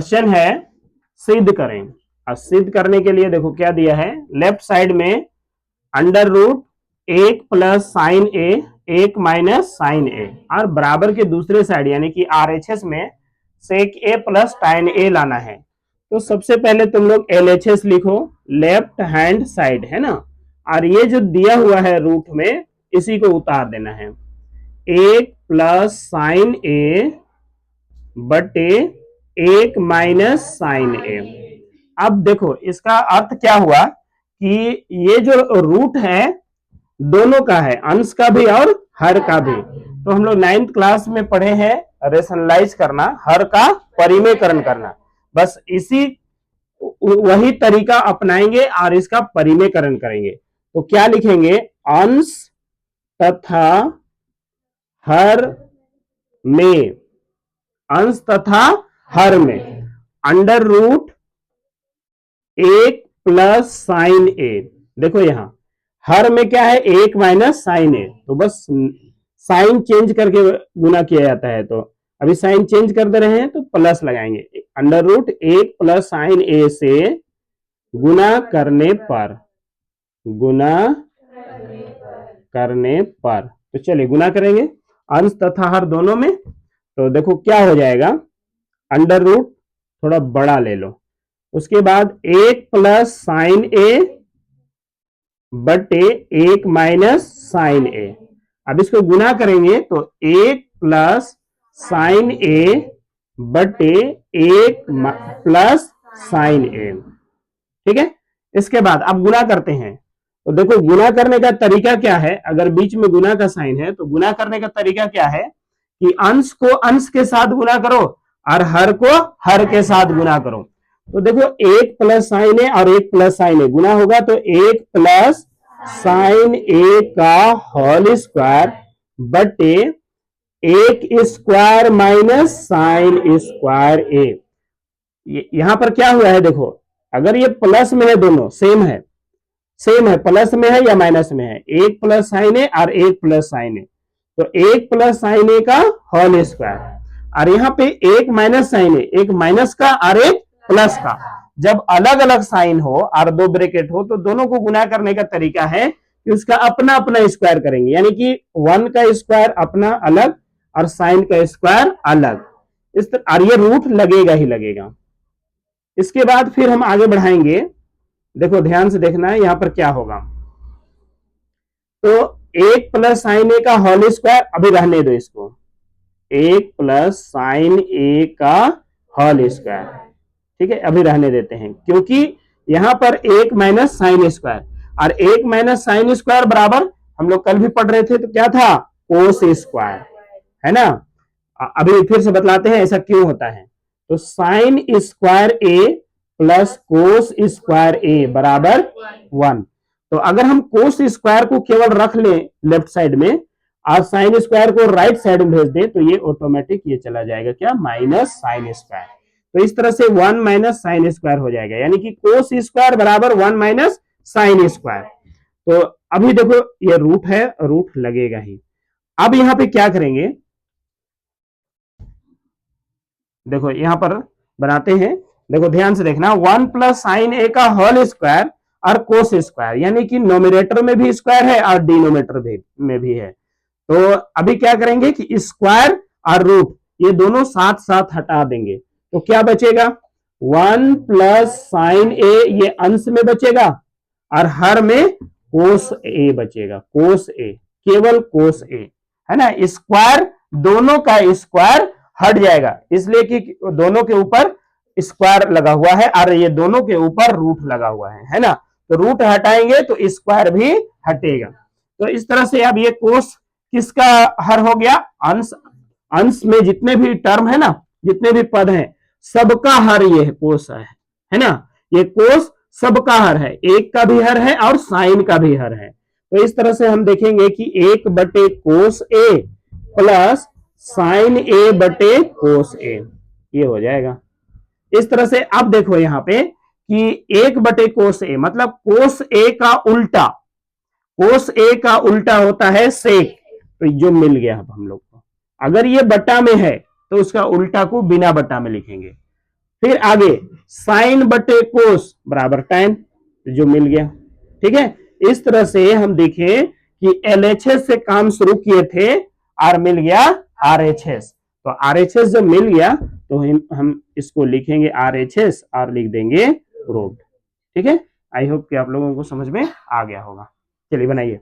Question है सिद्ध करें। अब सिद्ध करने के लिए देखो क्या दिया है, लेफ्ट साइड में अंडर रूट 1 प्लस साइन ए 1 माइनस साइन ए, और बराबर के दूसरे साइड यानी कि आरएचएस में सेक ए प्लस टाइन ए लाना है। तो सबसे पहले तुम लोग एलएचएस लिखो, लेफ्ट हैंड साइड है ना, और ये जो दिया हुआ है रूट में इसी को उतार देना है। 1 प्लस साइन ए बटे 1 माइनस साइन ए। अब देखो इसका अर्थ क्या हुआ कि ये जो रूट है दोनों का है, अंश का भी और हर का भी। तो हम लोग 9th क्लास में पढ़े हैं रेशनलाइज करना, हर का परिमेयकरण करना। बस इसी वही तरीका अपनाएंगे और इसका परिमेयकरण करेंगे। तो क्या लिखेंगे, अंश तथा हर में, अंश तथा हर में अंडर रूट 1 प्लस साइन ए। देखो यहां हर में क्या है, 1 माइनस साइन ए, तो बस साइन चेंज करके गुना किया जाता है। तो अभी साइन चेंज कर दे रहे हैं तो प्लस लगाएंगे, अंडर रूट 1 प्लस साइन ए से गुना करने पर, गुना करने पर। तो चलिए गुना करेंगे अंश तथा हर दोनों में। तो देखो क्या हो जाएगा, अंडर रूट थोड़ा बड़ा ले लो, उसके बाद 1 प्लस साइन ए बटे 1 माइनस साइन ए। अब इसको गुना करेंगे तो 1 प्लस साइन ए बटे 1 प्लस साइन ए। ठीक है, इसके बाद अब गुना करते हैं। तो देखो गुना करने का तरीका क्या है, अगर बीच में गुना का साइन है तो गुना करने का तरीका क्या है कि अंश को अंश के साथ गुना करो और हर को हर के साथ गुना करो। तो देखो 1 प्लस साइन ए और 1 प्लस साइन ए गुना होगा तो 1 प्लस साइन ए का होल स्क्वायर बटे 1 स्क्वायर माइनस साइन स्क्वायर ए। यहां पर क्या हुआ है, देखो अगर ये प्लस में है, दोनों सेम है, सेम है, प्लस में है या माइनस में है, 1 प्लस साइन ए और 1 प्लस साइन ए, तो 1 प्लस साइन ए का होल स्क्वायर, और यहाँ पे 1 माइनस साइन ए, एक माइनस का और एक प्लस का। जब अलग अलग साइन हो और दो ब्रैकेट हो तो दोनों को गुना करने का तरीका है कि उसका अपना अपना स्क्वायर करेंगे, यानी कि 1 का स्क्वायर अपना अलग और साइन का स्क्वायर अलग, इस तरह, और ये रूट लगेगा ही लगेगा। इसके बाद फिर हम आगे बढ़ाएंगे। देखो ध्यान से देखना है यहां पर क्या होगा। तो 1 प्लस साइन ए का होल स्क्वायर, अभी रहने दो इसको, 1 प्लस साइन ए का होल स्क्वायर, ठीक है, अभी रहने देते हैं, क्योंकि यहां पर 1 माइनस साइन स्क्वायर, और 1 माइनस साइन स्क्वायर बराबर हम लोग कल भी पढ़ रहे थे तो क्या था, कोस स्क्वायर, है ना। अभी फिर से बतलाते हैं ऐसा क्यों होता है। तो साइन स्क्वायर ए प्लस कोस स्क्वायर ए बराबर 1। तो अगर हम कोस स्क्वायर को केवल रख लें लेफ्ट साइड में और साइन स्क्वायर को राइट साइड में भेज दें तो ये ऑटोमेटिक ये चला जाएगा क्या, माइनस साइन स्क्वायर। तो इस तरह से 1 माइनस साइन स्क्वायर हो जाएगा, यानी कि कोस स्क्वायर बराबर 1 माइनस साइन स्क्वायर। तो अभी देखो ये रूट है, रूट लगेगा ही। अब यहां पे क्या करेंगे, देखो यहां पर बनाते हैं, देखो ध्यान से देखना, 1 प्लस साइन ए का होल स्क्वायर और कोस स्क्वायर, यानी कि नोमिनेटर में भी स्क्वायर है और डिनोमिनेटर में भी है। तो अभी क्या करेंगे कि स्क्वायर और रूट ये दोनों साथ साथ हटा देंगे, तो क्या बचेगा, 1 प्लस साइन ए, ये अंश में बचेगा और हर में कोस ए बचेगा, कोस ए, केवल कोस ए, है ना। स्क्वायर दोनों का स्क्वायर हट जाएगा, इसलिए कि दोनों के ऊपर स्क्वायर लगा हुआ है और ये दोनों के ऊपर रूट लगा हुआ है ना। तो रूट हटाएंगे तो स्क्वायर भी हटेगा। तो इस तरह से अब ये कोस किसका हर हो गया, अंश, अंश में जितने भी टर्म है ना, जितने भी पद हैं सबका हर ये कोस है ना। ये कोस सबका हर है, एक का भी हर है और साइन का भी हर है। तो इस तरह से हम देखेंगे कि 1 बटे कोस ए प्लस साइन ए बटे कोस ए, ये हो जाएगा। इस तरह से अब देखो यहां पे कि 1 बटे कोस ए मतलब कोस ए का उल्टा, कोस ए का उल्टा होता है सेक। तो जो मिल गया हम लोग को, अगर ये बटा में है तो उसका उल्टा को बिना बटा में लिखेंगे। फिर आगे साइन बटे कोस बराबर tan, जो मिल गया। ठीक है, इस तरह से हम देखें कि LHS से काम शुरू किए थे, R मिल गया RHS। तो RHS जब मिल गया तो हम इसको लिखेंगे RHS और लिख देंगे प्रूव्ड। ठीक है, आई होप कि आप लोगों को समझ में आ गया होगा। चलिए बनाइए।